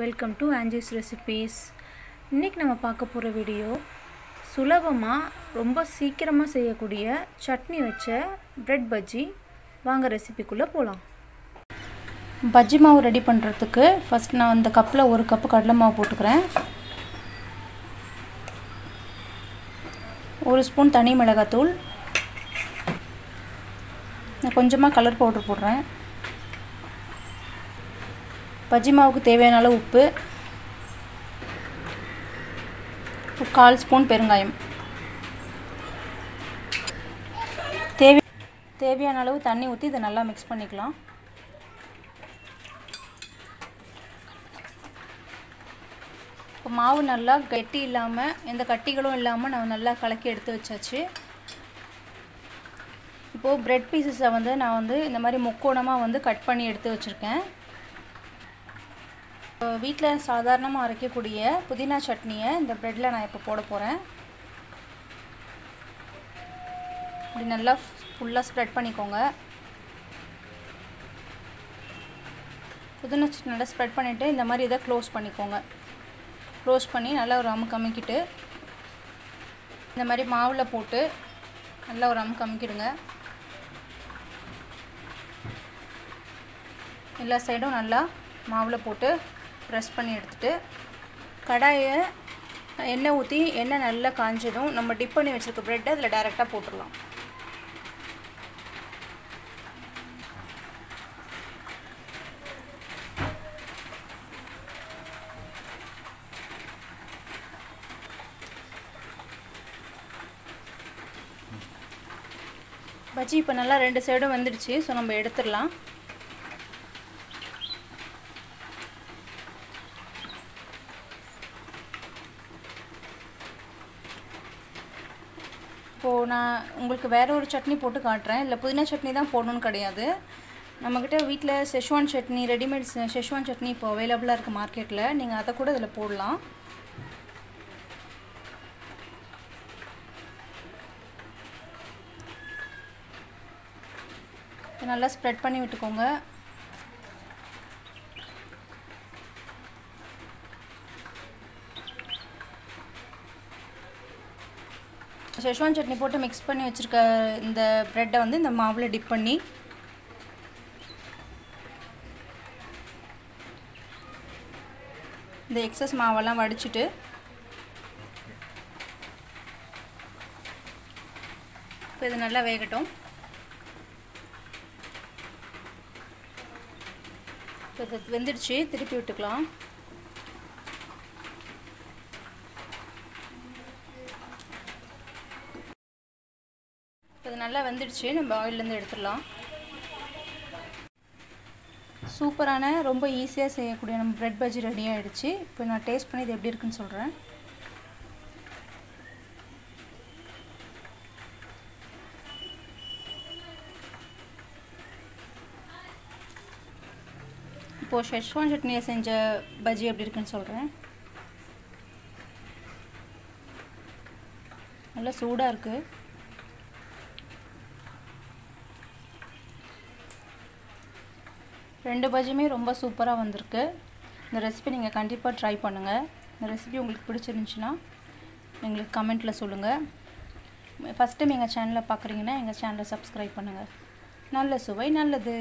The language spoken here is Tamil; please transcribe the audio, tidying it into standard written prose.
Welcome to ஆன்ஜிஸ் recipes. இன்றைக்கி நம்ம பார்க்க போகிற வீடியோ சுலபமாக ரொம்ப சீக்கிரமாக செய்யக்கூடிய சட்னி வச்ச பிரெட் பஜ்ஜி. வாங்க ரெசிபிக்குள்ளே போகலாம். பஜ்ஜி மாவு ரெடி பண்ணுறதுக்கு ஃபஸ்ட் நான் இந்த கப்பில் 1 கப்பு கடலை மாவு போட்டுக்கிறேன். 1 ஸ்பூன் தனி மிளகாத்தூள், நான் கொஞ்சமாக கலர் பவுடர் போடுறேன். பஜ்ஜி மாவுக்கு தேவையான அளவு உப்பு, 1/4 ஸ்பூன் பெருங்காயம், தேவையான அளவு தண்ணி ஊற்றி இதை நல்லா மிக்ஸ் பண்ணிக்கலாம். இப்போ மாவு நல்லா கெட்டி இல்லாமல் எந்த கட்டிகளும் இல்லாமல் நான் நல்லா கலக்கி எடுத்து வச்சாச்சு. இப்போது பிரெட் பீசஸை நான் இந்த மாதிரி முக்கோணமாக கட் பண்ணி எடுத்து வச்சுருக்கேன். வீட்டில் சாதாரணமாக அரைக்கக்கூடிய புதினா சட்னியை இந்த ப்ரெட்டில் நான் இப்போ போட போகிறேன். இப்படி நல்லா ஃபுல்லாக ஸ்ப்ரெட் பண்ணிக்கோங்க. புதினா சட்னி நல்லா ஸ்ப்ரெட் பண்ணிவிட்டு இந்த மாதிரி இதை க்ளோஸ் பண்ணிக்கோங்க. க்ளோஸ் பண்ணி நல்லா ஒரு அமுக்கு அமுக்கிட்டு இந்த மாதிரி மாவில் போட்டு நல்லா ஒரு அமுக்கு அமுக்கிடுங்க. எல்லா சைடும் நல்லா மாவில் போட்டு ப்ரெஸ் பண்ணி எடுத்துகிட்டு கடாயை எண்ணெய் ஊற்றி எண்ணெய் நல்லா காஞ்சதும் நம்ம டிப் பண்ணி வச்சுருக்க ப்ரெட்டை அதில் டைரெக்டாக போட்டுடலாம். பஜ்ஜி இப்போ நல்லா 2 சைடும் வந்துடுச்சு. ஸோ நம்ம எடுத்துடலாம். இப்போது நான் உங்களுக்கு வேறு ஒரு சட்னி போட்டு காட்டுறேன். இல்லை புதினா சட்னி தான் போடணுன்னு கிடையாது. நம்மக்கிட்ட வீட்டில் schezwan chutney, readymade schezwan chutney இப்போ அவைலபிளாக இருக்குது மார்க்கெட்டில். நீங்கள் அதை கூட இதில் போடலாம். நல்லா ஸ்ப்ரெட் பண்ணி விட்டுக்கோங்க. ஷெஸ்வான் சட்னி போட்டு மிக்ஸ் பண்ணி வச்சுருக்க இந்த ப்ரெட்டை இந்த மாவில் டிப் பண்ணி இந்த எக்ஸஸ் மாவெல்லாம் வடிச்சிட்டு இப்போ இது நல்லா வேகட்டும். இப்போ இது வெந்துடுச்சு, திருப்பி விட்டுக்கலாம். இது நல்லா வெந்துடுச்சு, நம்ம ஆயிலேருந்து எடுத்துடலாம். சூப்பரான ரொம்ப ஈஸியாக செய்யக்கூடிய நம்ம பிரெட் பஜ்ஜி ரெடி ஆகிடுச்சு. இப்போ நான் டேஸ்ட் பண்ணி இது எப்படி இருக்குன்னு சொல்கிறேன். இப்போது ஷெஸ்வான் சட்னியை செஞ்ச பஜ்ஜி எப்படி இருக்குன்னு சொல்கிறேன். நல்லா சூடாக இருக்குது. ரெண்டு பஜ்ஜியுமே ரொம்ப சூப்பராக வந்திருக்கு. இந்த ரெசிபி நீங்கள் கண்டிப்பாக ட்ரை பண்ணுங்கள். இந்த ரெசிபி உங்களுக்கு பிடிச்சிருந்துச்சுன்னா எங்களுக்கு கமெண்ட்டில் சொல்லுங்கள். ஃபஸ்ட் டைம் எங்கள் சேனலை பார்க்குறீங்கன்னா எங்கள் சேனலை சப்ஸ்கிரைப் பண்ணுங்கள். நல்ல சுவை நல்லது.